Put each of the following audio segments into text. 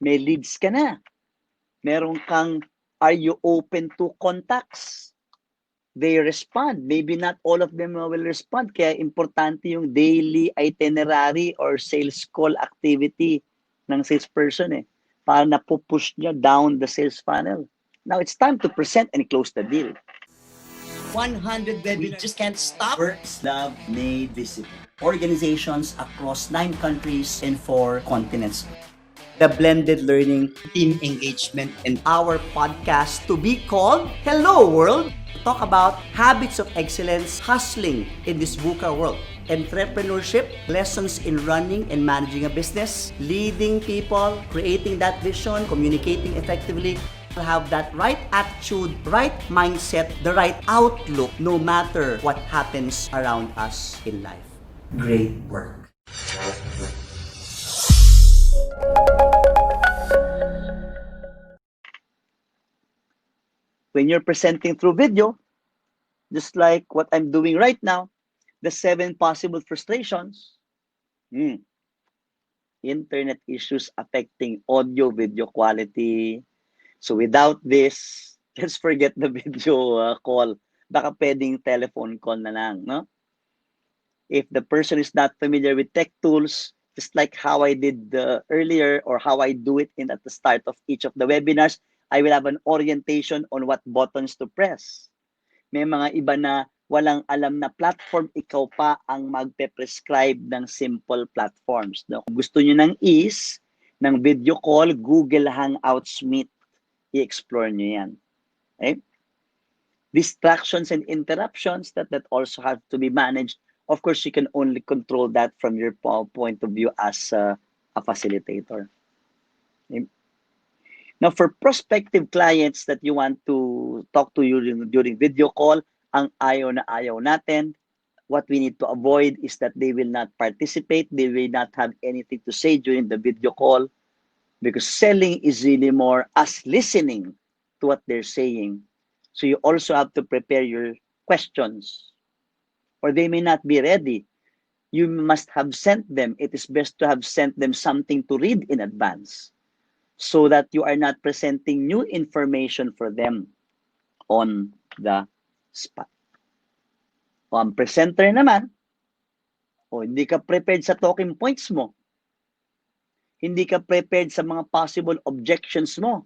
May leads ka na. Meron kang, are you open to contacts? They respond. Maybe not all of them will respond. Kaya importante yung daily itinerary or sales call activity ng salesperson para napupush niya down the sales funnel. Now, it's time to present and close the deal. 100 we just can't stop. Works love made visible. Organizations across 9 countries and 4 continents. The blended learning, team engagement, and our podcast to be called Hello World. Talk about habits of excellence, hustling in this VUCA world, entrepreneurship, lessons in running and managing a business, leading people, creating that vision, communicating effectively, have that right attitude, right mindset, the right outlook, no matter what happens around us in life. Great work. When you're presenting through video, just like what I'm doing right now, the 7 possible frustrations, internet issues affecting audio, video quality. So without this, just forget the video call. Baka pwedeng telephone call na lang, no? If the person is not familiar with tech tools, just like how I did earlier or how I do it at the start of each of the webinars, I will have an orientation on what buttons to press. May mga iba na walang alam na platform, ikaw pa ang magpe-prescribe ng simple platforms. No? Kung gusto nyo ng ease, ng video call, Google Hangouts Meet, i-explore nyo yan. Okay? Distractions and interruptions that also have to be managed. Of course, you can only control that from your point of view as a facilitator. Okay? Now, for prospective clients that you want to talk to during video call, ang ayaw na ayaw natin, what we need to avoid is that they will not participate, they will not have anything to say during the video call, because selling is really more us listening to what they're saying. So you also have to prepare your questions, or they may not be ready. You must have sent them. It is best to have sent them something to read in advance, so that you are not presenting new information for them on the spot. O ang presenter naman, hindi ka prepared sa talking points mo, hindi ka prepared sa mga possible objections mo,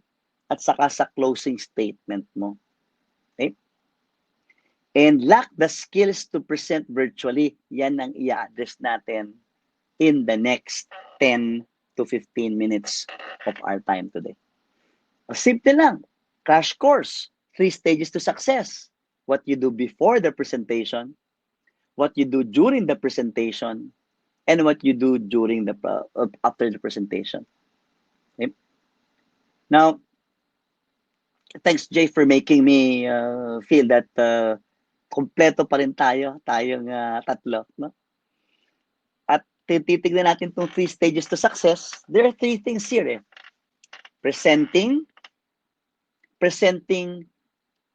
at saka sa closing statement mo. Okay? And lack the skills to present virtually, yan ang i-address natin in the next 10 to 15 minutes of our time today. Simple lang. Crash course. 3 stages to success. What you do before the presentation, what you do during the presentation, and what you do during the after the presentation. Okay? Now, thanks Jay for making me feel that kompleto pa rin tayong tatlo, no? Titignan natin itong 3 stages to success. There are 3 things here. Presenting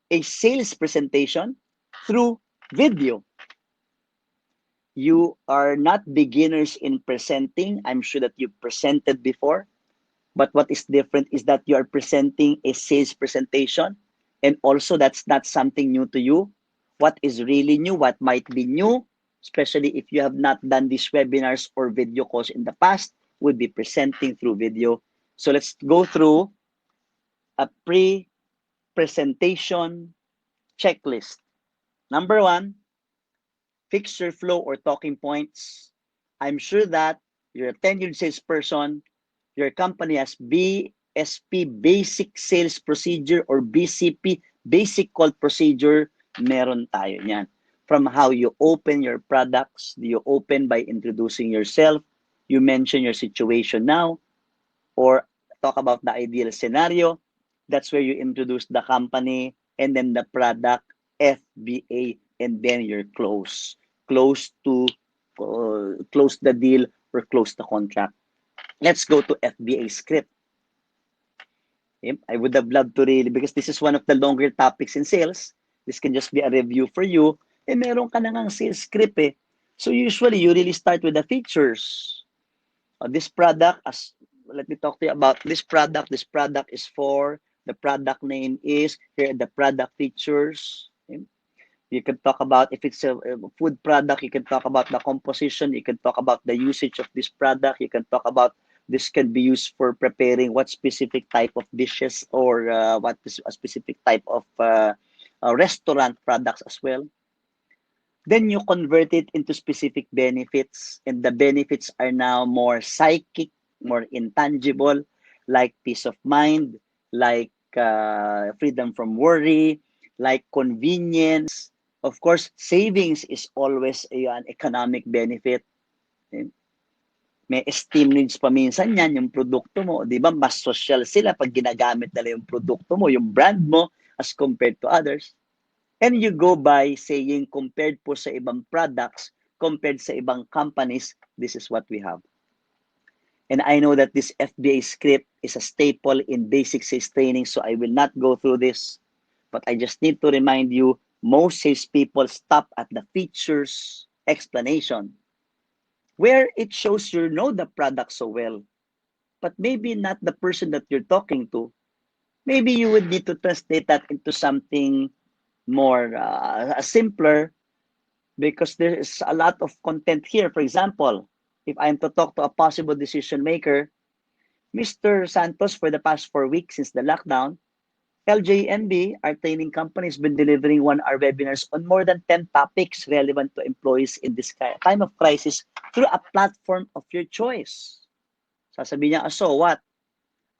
a sales presentation through video. You are not beginners in presenting. I'm sure that you presented before. But what is different is that you are presenting a sales presentation. And also that's not something new to you. What is really new, what might be new, especially if you have not done these webinars or video calls in the past, would be presenting through video. So let's go through a pre-presentation checklist. Number 1, fix your flow or talking points. I'm sure that you're a tenured salesperson, your company has BSP, Basic Sales Procedure, or BCP, Basic Call Procedure, meron tayo niyan. From how you open your products, do you open by introducing yourself, you mention your situation now, or talk about the ideal scenario. That's where you introduce the company, and then the product, FBA, and then you're close the deal or close the contract. Let's go to FBA script. I would have loved to really, because this is one of the longer topics in sales. This can just be a review for you. Meron ka na ngang sales script So usually, you really start with the features. This product, as let me talk to you about this product. This product is for, the product name is, here are the product features. Okay? You can talk about, if it's a food product, you can talk about the composition, you can talk about the usage of this product, you can talk about this can be used for preparing what specific type of dishes, or what is a specific type of restaurant products as well. Then you convert it into specific benefits, and the benefits are now more psychic, more intangible, like peace of mind, like freedom from worry, like convenience. Of course, savings is always an economic benefit. Okay? May esteem needs pa minsan yan, yung produkto mo. Di ba? Mas social sila pag ginagamit nila yung produkto mo, yung brand mo, as compared to others. And you go by saying, compared po sa ibang products, compared sa ibang companies, this is what we have. And I know that this FBA script is a staple in basic sales training, so I will not go through this. But I just need to remind you, most salespeople stop at the features explanation, where it shows you know the product so well, but maybe not the person that you're talking to. Maybe you would need to translate that into something more simpler, because there is a lot of content here. For example, if I'm to talk to a possible decision maker, Mr. Santos, for the past 4 weeks since the lockdown, LJMB, our training company, has been delivering 1-hour webinars on more than 10 topics relevant to employees in this time of crisis through a platform of your choice. Sasabihin niya, so what?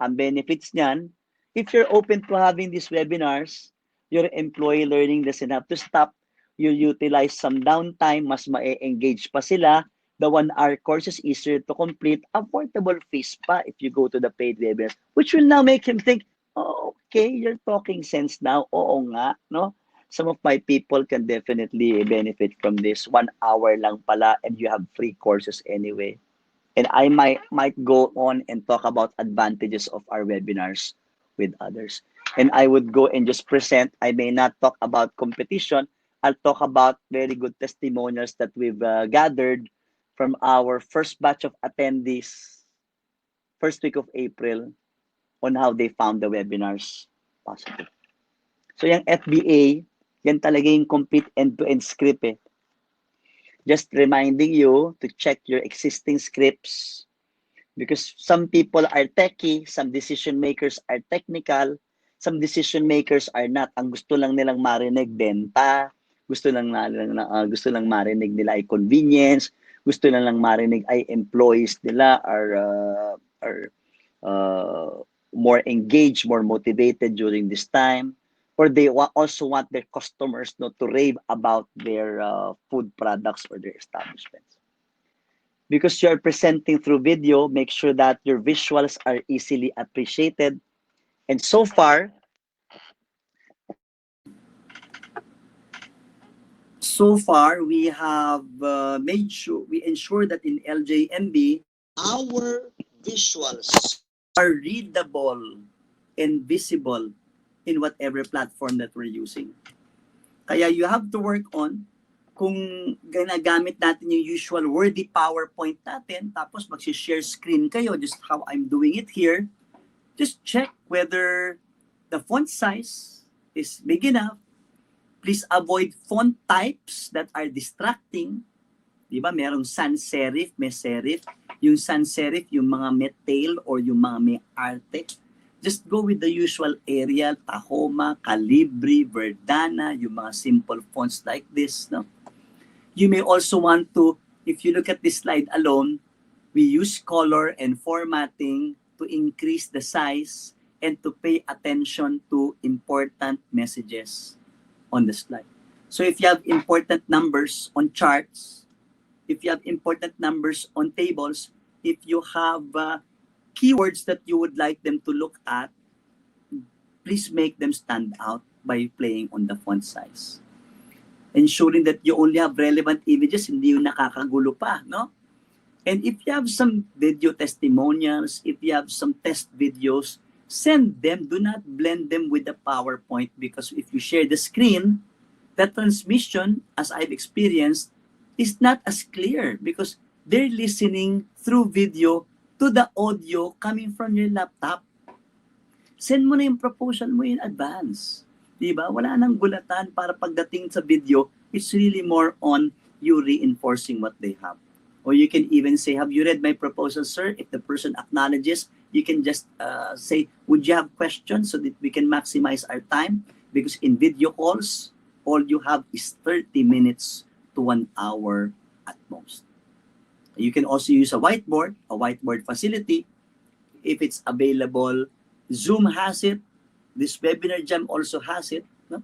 Ang benefits niyan, if you're open to having these webinars, your employee learning doesn't have to stop. You'll utilize some downtime, mas ma-engage pa sila. The 1-hour course is easier to complete, affordable fees pa if you go to the paid webinars, which will now make him think, oh, okay, you're talking sense now. Oo nga, no? Some of my people can definitely benefit from this. 1 hour lang pala, and you have free courses anyway. And I might go on and talk about advantages of our webinars with others. And I would go and just present. I may not talk about competition. I'll talk about very good testimonials that we've gathered from our first batch of attendees, first week of April, on how they found the webinars possible. So yung FBA, yan talaga yung complete end-to-end script eh. Just reminding you to check your existing scripts, because some people are techie, some decision makers are technical, some decision makers are not. Ang gusto lang nilang marinig benta, gusto lang marinig nila ay convenience, gusto lang marinig ay employees nila are more engaged, more motivated during this time, or they also want their customers not to rave about their food products or their establishments. Because you're presenting through video, make sure that your visuals are easily appreciated. And so far, we have made sure, we ensure that in LJMB, our visuals are readable and visible in whatever platform that we're using. Kaya you have to work on kung ginagamit natin yung usual wordy PowerPoint natin, tapos mag-share screen kayo, just how I'm doing it here, just check whether the font size is big enough. Please avoid font types that are distracting. Di ba? Merong sans serif, may serif. Yung sans serif, yung mga may tail or yung mga may arte. Just go with the usual Arial, Tahoma, Calibri, Verdana, yung mga simple fonts like this. No? You may also want to, if you look at this slide alone, we use color and formatting to increase the size and to pay attention to important messages on the slide. So if you have important numbers on charts, if you have important numbers on tables, if you have keywords that you would like them to look at, please make them stand out by playing on the font size. Ensuring that you only have relevant images, hindi yung nakakagulo pa, no? And if you have some video testimonials, if you have some test videos, send them. Do not blend them with the PowerPoint, because if you share the screen, the transmission, as I've experienced, is not as clear because they're listening through video to to the audio coming from your laptop. Send mo na yung proposal mo in advance. Diba? Wala nang gulatan para pagdating sa video, it's really more on you reinforcing what they have. Or you can even say, have you read my proposal, sir? If the person acknowledges, you can just say, would you have questions so that we can maximize our time? Because in video calls, all you have is 30 minutes to 1 hour at most. You can also use a whiteboard facility. If it's available, Zoom has it. This Webinar Jam also has it. No?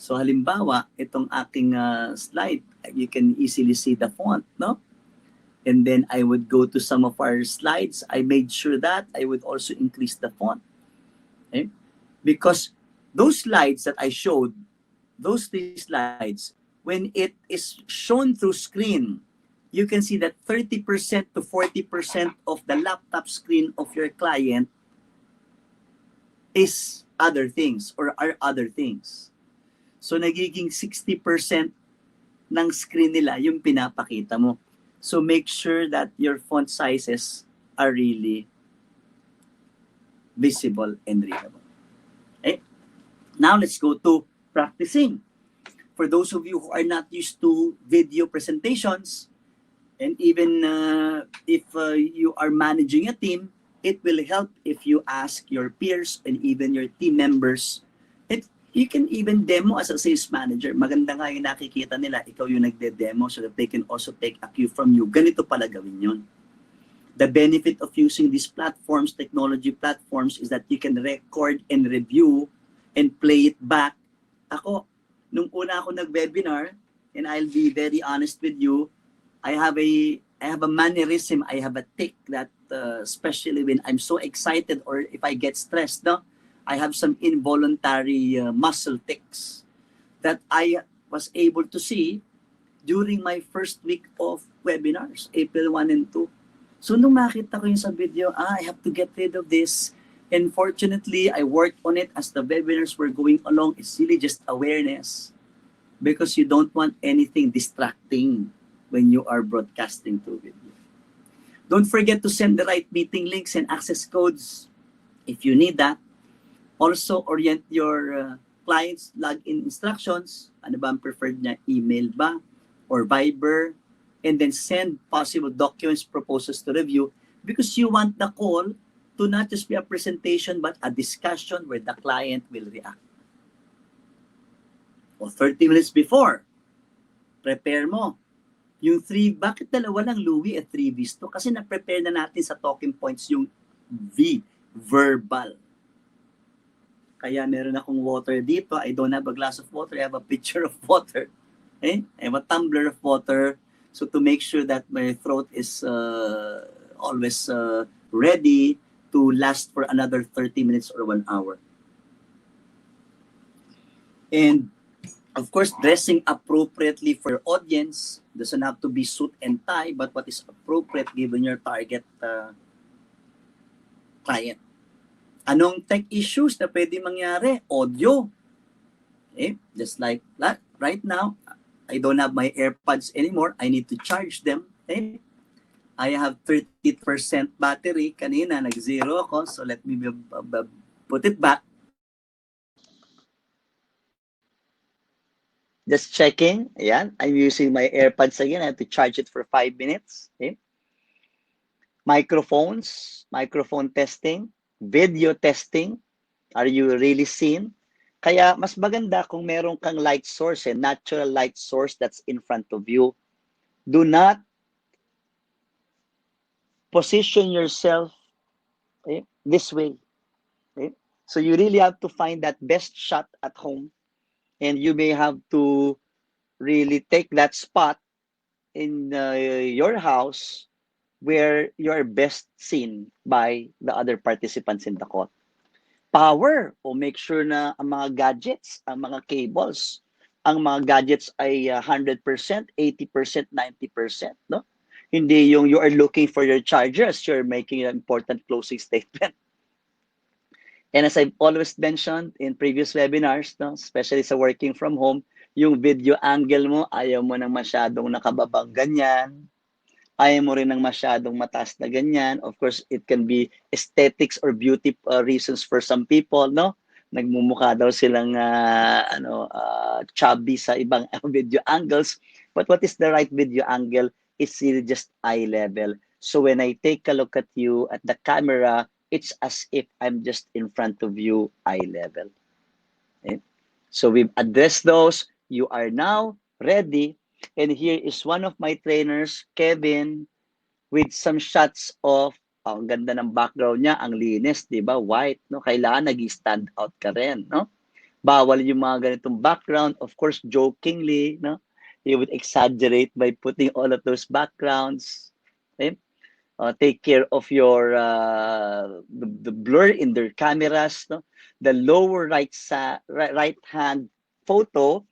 So halimbawa, itong aking slide, you can easily see the font. No? And then I would go to some of our slides. I made sure that I would also increase the font. Okay? Because those slides that I showed, those 3 slides, when it is shown through screen, you can see that 30% to 40% of the laptop screen of your client is other things or are other things. So nagiging 60% ng screen nila yung pinapakita mo. So make sure that your font sizes are really visible and readable. Okay? Now let's go to practicing. For those of you who are not used to video presentations, and even if you are managing a team, it will help if you ask your peers and even your team members. You can even demo as a sales manager. Maganda nga yung nakikita nila, ikaw yung nagde-demo so that they can also take a cue from you. Ganito pala gawin yun. The benefit of using these platforms, technology platforms, is that you can record and review and play it back. Ako, nung una ako nag-webinar, and I'll be very honest with you, I have a mannerism, I have a tick that especially when I'm so excited or if I get stressed, no, I have some involuntary muscle tics that I was able to see during my first week of webinars, April 1 and 2. So nung makita ko yung sa video, I have to get rid of this. And fortunately, I worked on it as the webinars were going along. It's really just awareness because you don't want anything distracting when you are broadcasting through video. Don't forget to send the right meeting links and access codes if you need that. Also, orient your clients' login instructions. Ano ba ang preferred niya? Email ba? Or Viber? And then send possible documents, proposals to review because you want the call to not just be a presentation but a discussion where the client will react. O 30 minutes before, prepare mo. Yung 3, bakit dalawa lang Louie at 3 V's to? Kasi na-prepare na natin sa talking points yung V, verbal. Kaya meron akong water dito. I don't have a glass of water. I have a pitcher of water. Okay? I have a tumbler of water. So to make sure that my throat is always ready to last for another 30 minutes or 1 hour. And of course, dressing appropriately for your audience doesn't have to be suit and tie, but what is appropriate given your target client. Anong tech issues na pwede mangyari? Audio. Okay? Just like that. Right now, I don't have my AirPods anymore. I need to charge them. Okay? I have 30% battery. Kanina, nag-zero ako. So let me put it back. Just checking. Ayan. I'm using my AirPods again. I have to charge it for 5 minutes. Okay? Microphones. Microphone testing. Video testing. Are you really seen? Kaya mas maganda kung meron kang light source, natural light source that's in front of you. Do not position yourself this way. Okay? So you really have to find that best shot at home. And you may have to really take that spot in your house where you are best seen by the other participants in the call. Power, o make sure na ang mga gadgets, ang mga cables, ang mga gadgets ay 100%, 80%, 90%, no? Hindi yung you are looking for your chargers, you're making an important closing statement. And as I've always mentioned in previous webinars, no, especially sa working from home, yung video angle mo, ayaw mo nang masyadong nakababang ganyan. ayaw mo rin ng masyadong mataas na ganyan. Of course, it can be aesthetics or beauty reasons for some people, no? Nagmumukha daw silang chubby sa ibang video angles. But what is the right video angle? It's really just eye level. So when I take a look at you at the camera, it's as if I'm just in front of you, eye level. Okay? So we've addressed those. You are now ready. And here is one of my trainers, Kevin, with some shots of, ang ganda ng background niya, ang linis, di ba? White, no? Kailangan nag-stand out ka rin, no? Bawal yung mga ganitong background. Of course, jokingly, no? He would exaggerate by putting all of those backgrounds. Okay? Take care of your the blur in their cameras, no? The lower right hand photo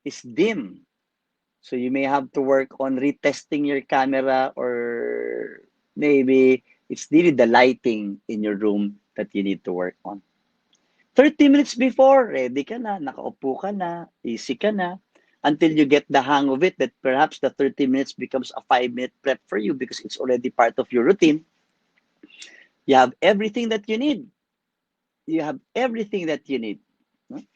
is dim, so you may have to work on retesting your camera, or maybe it's really the lighting in your room that you need to work on. 30 minutes before, ready ka na, nakaupo ka na, easy ka na, until you get the hang of it, that perhaps the 30 minutes becomes a 5-minute prep for you because it's already part of your routine. You have everything that you need. You have everything that you need.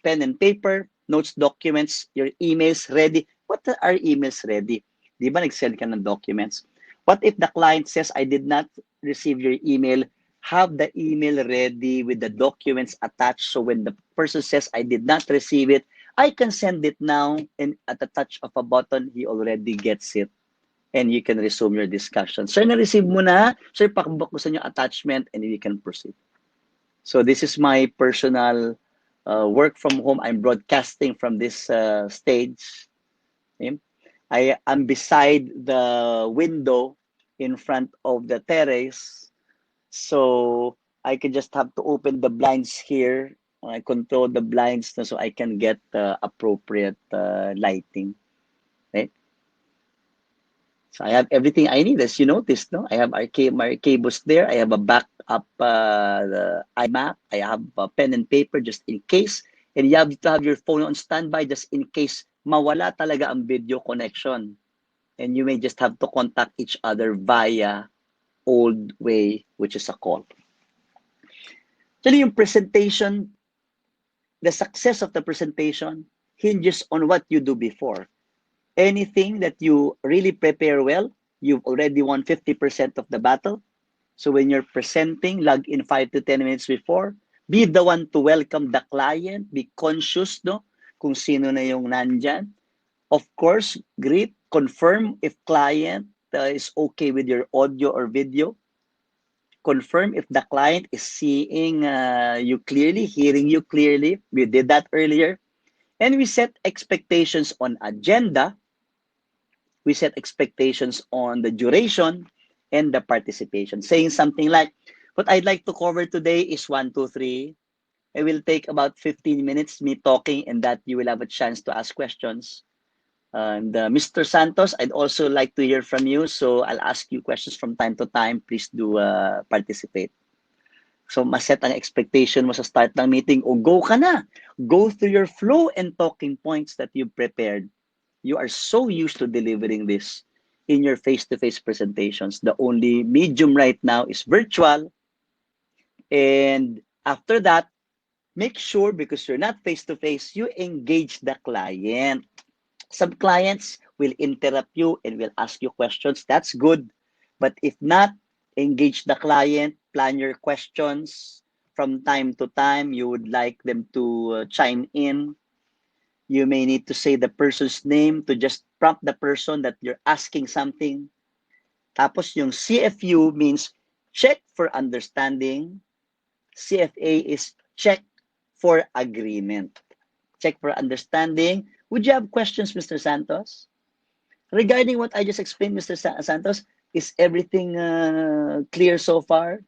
Pen and paper, notes, documents, your emails ready. What are emails ready? Di ba nag-send ka ng documents? What if the client says, I did not receive your email? Have the email ready with the documents attached, so when the person says, I did not receive it, I can send it now, and at the touch of a button, he already gets it. And you can resume your discussion. Sir, na-receive mo na? Sir, pakibuksan yung attachment, and we can proceed. So this is my personal work from home. I'm broadcasting from this stage. Okay? I am beside the window in front of the terrace. So I can just have to open the blinds here. I control the blinds so I can get appropriate lighting. Okay? So I have everything I need, as you noticed, no? I have my cables there. I have a backup iMac. I have a pen and paper just in case. And you have to have your phone on standby just in case mawala talaga ang video connection. And you may just have to contact each other via old way, which is a call. Actually, yung presentation, the success of the presentation hinges on what you do before. Anything that you really prepare well, you've already won 50% of the battle. So when you're presenting, log in 5 to 10 minutes before. Be the one to welcome the client. Be conscious, no? Kung sino na yung nandyan. Of course, greet, confirm if client is okay with your audio or video. Confirm if the client is seeing you clearly, hearing you clearly. We did that earlier. And we set expectations on agenda. We set expectations on the duration and the participation. Saying something like, what I'd like to cover today is 1, 2, 3. It will take about 15 minutes, me talking, and that you will have a chance to ask questions. And Mr. Santos, I'd also like to hear from you. So I'll ask you questions from time to time. Please do participate. So maset ang expectation mo sa start ng meeting, o go ka na. Go through your flow and talking points that you've prepared. You are so used to delivering this in your face-to-face presentations. The only medium right now is virtual. And after that, make sure, because you're not face-to-face, you engage the client. Some clients will interrupt you and will ask you questions. That's good. But if not, engage the client, plan your questions. From time to time, you would like them to chime in. You may need to say the person's name to just prompt the person that you're asking something. Tapos yung CFU means check for understanding. CFA is check for agreement. Check for understanding. Would you have questions, Mr. Santos? Regarding what I just explained, Mr. Santos, is everything clear so far?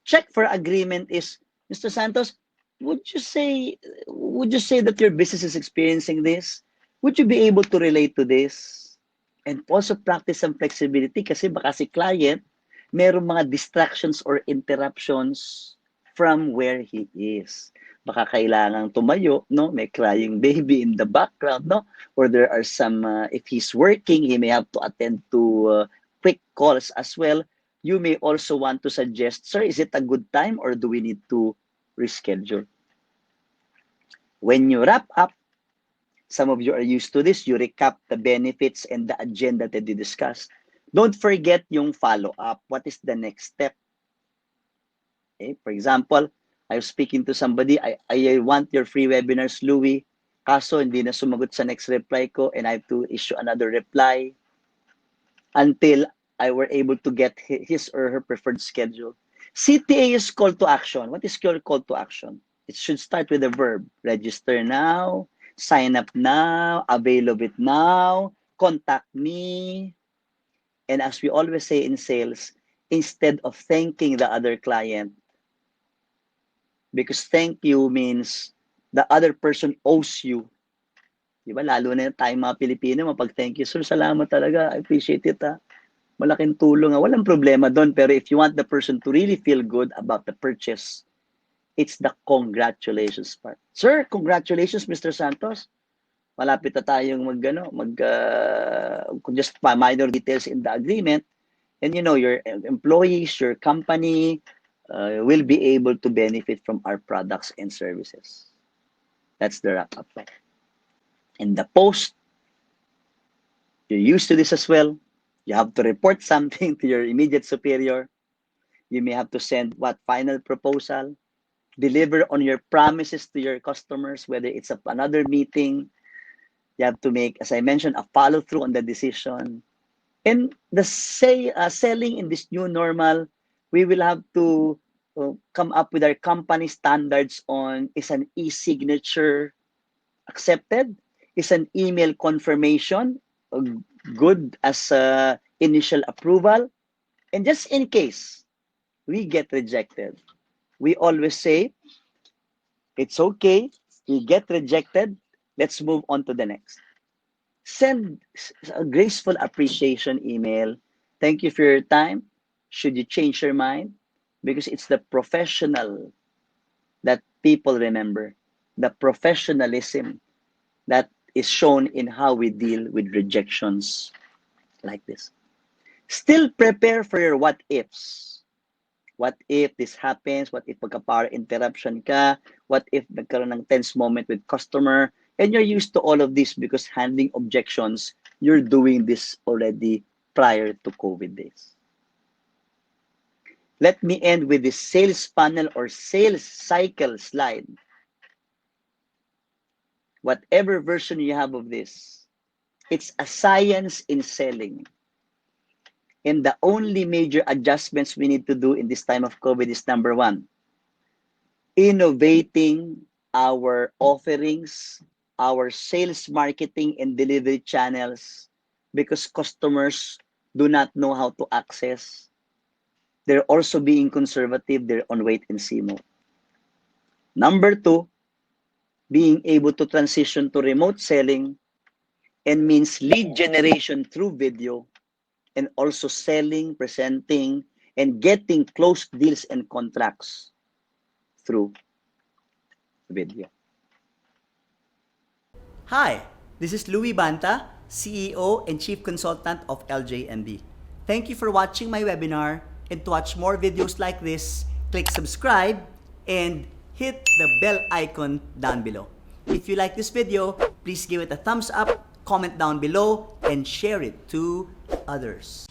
Check for agreement is, Mr. Santos, would you say that your business is experiencing this? Would you be able to relate to this? And also practice some flexibility, kasi baka si client, merong mga distractions or interruptions from where he is. Baka kailangang tumayo, no? May crying baby in the background, no? Or there are some, if he's working, he may have to attend to quick calls as well, you may also want to suggest, sir, is it a good time or do we need to reschedule? When you wrap up, some of you are used to this, you recap the benefits and the agenda that you discussed. Don't forget yung follow-up. What is the next step? Okay? For example, I was speaking to somebody, I want your free webinars, Louie. Kaso hindi na sumagot sa next reply ko and I have to issue another reply until I were able to get his or her preferred schedule. CTA is call to action. What is your call to action? It should start with a verb. Register now, sign up now, avail of it now, contact me. And as we always say in sales, instead of thanking the other client, because thank you means the other person owes you. Diba? Lalo na tayo mga Pilipino, mapag thank you, sir, salamat talaga, I appreciate it. Malaking tulong. Walang problema doon. Pero if you want the person to really feel good about the purchase, it's the congratulations part. Sir, congratulations, Mr. Santos. Malapit na tayong just minor details in the agreement. And your employees, your company will be able to benefit from our products and services. That's the wrap-up. In the post, you're used to this as well. You have to report something to your immediate superior. You may have to send final proposal, deliver on your promises to your customers, whether it's another meeting. You have to make, as I mentioned, a follow-through on the decision. And the selling in this new normal, we will have to come up with our company standards on, is an e-signature accepted? Is an email confirmation good as initial approval? And just in case we get rejected, we always say, it's okay, we get rejected, let's move on to the next. Send a graceful appreciation email. Thank you for your time. Should you change your mind? Because it's the professional that people remember, the professionalism that is shown in how we deal with rejections like this. Still prepare for your what ifs. What if this happens? What if magka-power interruption ka? What if nagkaroon ng tense moment with customer? And you're used to all of this because handling objections, you're doing this already prior to COVID days. Let me end with this sales funnel or sales cycle slide. Whatever version you have of this, it's a science in selling. And the only major adjustments we need to do in this time of COVID is number one, innovating our offerings, our sales, marketing, and delivery channels because customers do not know how to access. They're also being conservative. They're on wait and see mode. Number two, being able to transition to remote selling and means lead generation through video and also selling, presenting, and getting close deals and contracts through video. Hi, this is Louie Banta, CEO and Chief Consultant of LJMB. Thank you for watching my webinar, and to watch more videos like this, click subscribe and hit the bell icon down below. If you like this video, please give it a thumbs up, comment down below, and share it to others.